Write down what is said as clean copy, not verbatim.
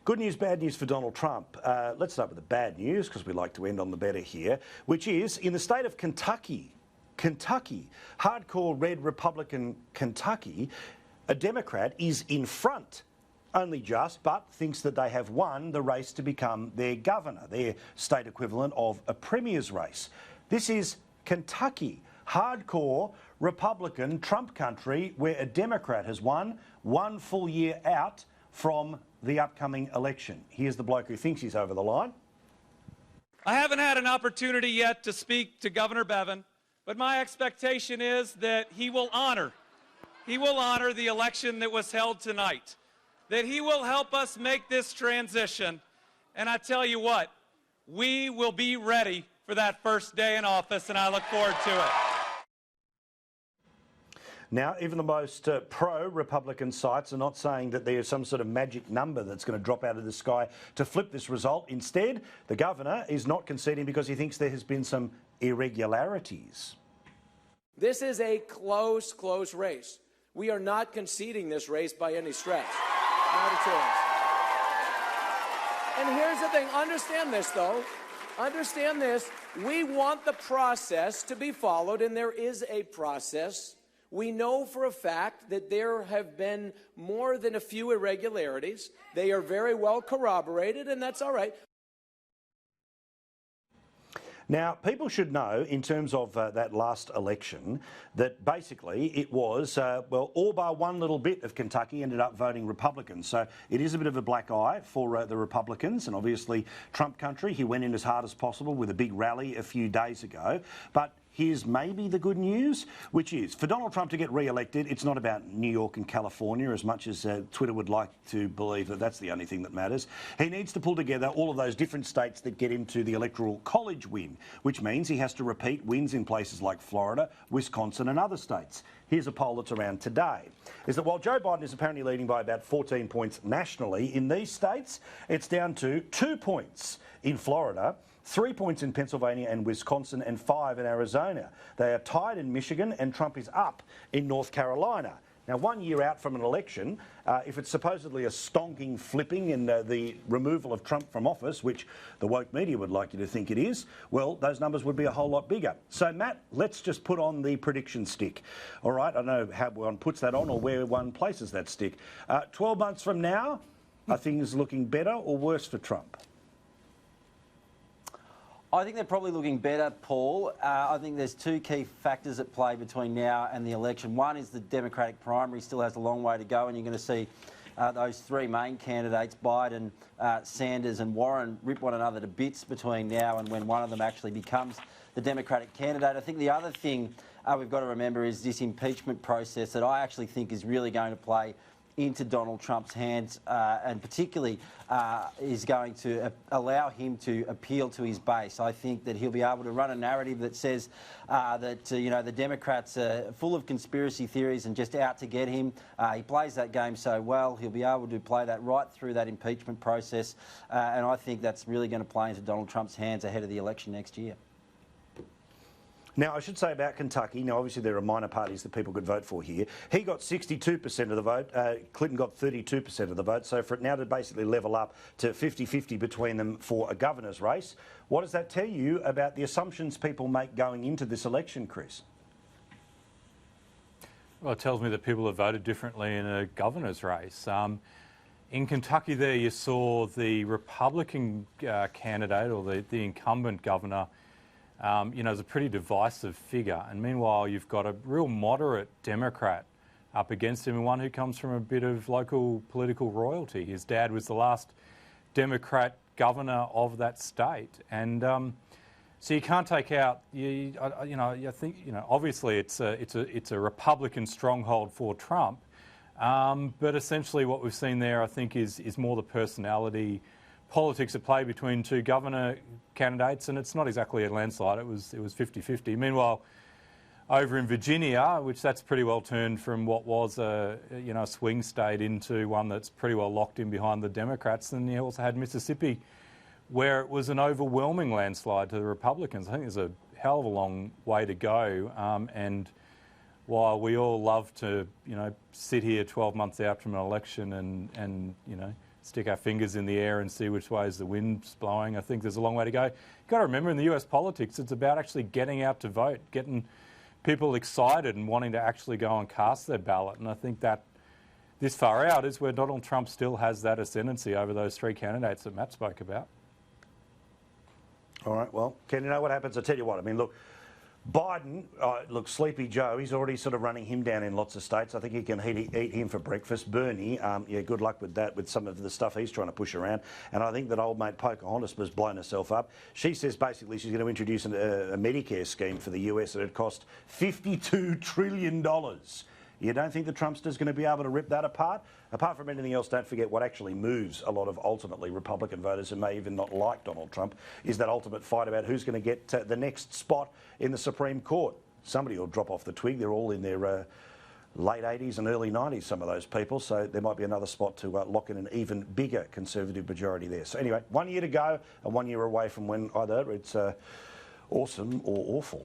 Good news, bad news for Donald Trump. Let's start with the bad news, because we like to end on the better here, which is in the state of Kentucky, hardcore red Republican Kentucky, a Democrat is in front, only just, but thinks that they have won the race to become their governor, their state equivalent of a premier's race. This is Kentucky, hardcore Republican Trump country, where a Democrat has won 1 full year out from the upcoming election. Here's the bloke who thinks he's over the line. I haven't had an opportunity yet to speak to Governor Bevin, but my expectation is that he will honor the election that was held tonight, that he will help us make this transition. And I tell you what, we will be ready for that first day in office, and I look forward to it. Now, even the most pro-Republican sites are not saying that there's some sort of magic number that's going to drop out of the sky to flip this result. Instead, the governor is not conceding because he thinks there has been some irregularities. This is a close race. We are not conceding this race by any stretch. Not a chance. And here's the thing. Understand this, though. Understand this. We want the process to be followed, and there is a process. We know for a fact that there have been more than a few irregularities. They are very well corroborated, and that's all right. Now, people should know, in terms of that last election, that basically it was, well, all bar one little bit of Kentucky ended up voting Republican. So it is a bit of a black eye for the Republicans, and obviously Trump country. He went in as hard as possible with a big rally a few days ago. But here's maybe the good news, which is for Donald Trump to get re-elected, it's not about New York and California as much as Twitter would like to believe that that's the only thing that matters. He needs to pull together all of those different states that get him to the electoral college win, which means he has to repeat wins in places like Florida, Wisconsin and other states. Here's a poll that's around today, is that while Joe Biden is apparently leading by about 14 points nationally, in these states, it's down to 2 points in Florida, 3 points in Pennsylvania and Wisconsin, and 5 in Arizona. They are tied in Michigan, and Trump is up in North Carolina. Now, 1 year out from an election, if it's supposedly a stonking flipping and the removal of Trump from office, which the woke media would like you to think it is, well, those numbers would be a whole lot bigger. So, Matt, let's just put on the prediction stick. All right, I don't know how one puts that on or where one places that stick. 12 months from now, are things looking better or worse for Trump? I think they're probably looking better, Paul. I think there's 2 key factors at play between now and the election. One is the Democratic primary still has a long way to go, and you're going to see those 3 main candidates, Biden, Sanders and Warren, rip one another to bits between now and when one of them actually becomes the Democratic candidate. I think the other thing we've got to remember is this impeachment process that I actually think is really going to play into Donald Trump's hands, and particularly is going to allow him to appeal to his base. I think that he'll be able to run a narrative that says that you know, the Democrats are full of conspiracy theories and just out to get him. He plays that game so well. He'll be able to play that right through that impeachment process, and I think that's really going to play into Donald Trump's hands ahead of the election next year. Now, I should say about Kentucky, now obviously there are minor parties that people could vote for here. He got 62% of the vote, Clinton got 32% of the vote, so for it now to basically level up to 50-50 between them for a governor's race, what does that tell you about the assumptions people make going into this election, Chris? Well, it tells me that people have voted differently in a governor's race. In Kentucky there you saw the Republican candidate, or the incumbent governor, you know, is a pretty divisive figure. And meanwhile, you've got a real moderate Democrat up against him, and one who comes from a bit of local political royalty. His dad was the last Democrat governor of that state. And so you can't take out, you know, I think, you know, obviously it's a Republican stronghold for Trump. But essentially what we've seen there, I think, is more the personality politics at play between 2 governor candidates, and it's not exactly a landslide. It was 50-50. Meanwhile, over in Virginia, which that's pretty well turned from what was a swing state into one that's pretty well locked in behind the Democrats. And you also had Mississippi, where it was an overwhelming landslide to the Republicans. I think there's a hell of a long way to go. And while we all love to, you know, sit here 12 months out from an election and you know, stick our fingers in the air and see which way is the wind's blowing. I think there's a long way to go. You've got to remember, in the US politics, it's about actually getting out to vote, getting people excited and wanting to actually go and cast their ballot. And I think that this far out is where Donald Trump still has that ascendancy over those three candidates that Matt spoke about. All right, well, Ken, you know what happens? I tell you what, I mean, look, Biden, look, Sleepy Joe, he's already sort of running him down in lots of states. I think he can eat him for breakfast. Bernie, yeah, good luck with that, with some of the stuff he's trying to push around. And I think that old mate Pocahontas was blown herself up. She says basically she's going to introduce a Medicare scheme for the US that would cost $52 trillion. You don't think the Trumpster's going to be able to rip that apart? Apart from anything else, don't forget what actually moves a lot of ultimately Republican voters who may even not like Donald Trump is that ultimate fight about who's going to get the next spot in the Supreme Court. Somebody will drop off the twig. They're all in their late 80s and early 90s, some of those people, so there might be another spot to lock in an even bigger Conservative majority there. So anyway, 1 year to go and 1 year away from when either it's awesome or awful.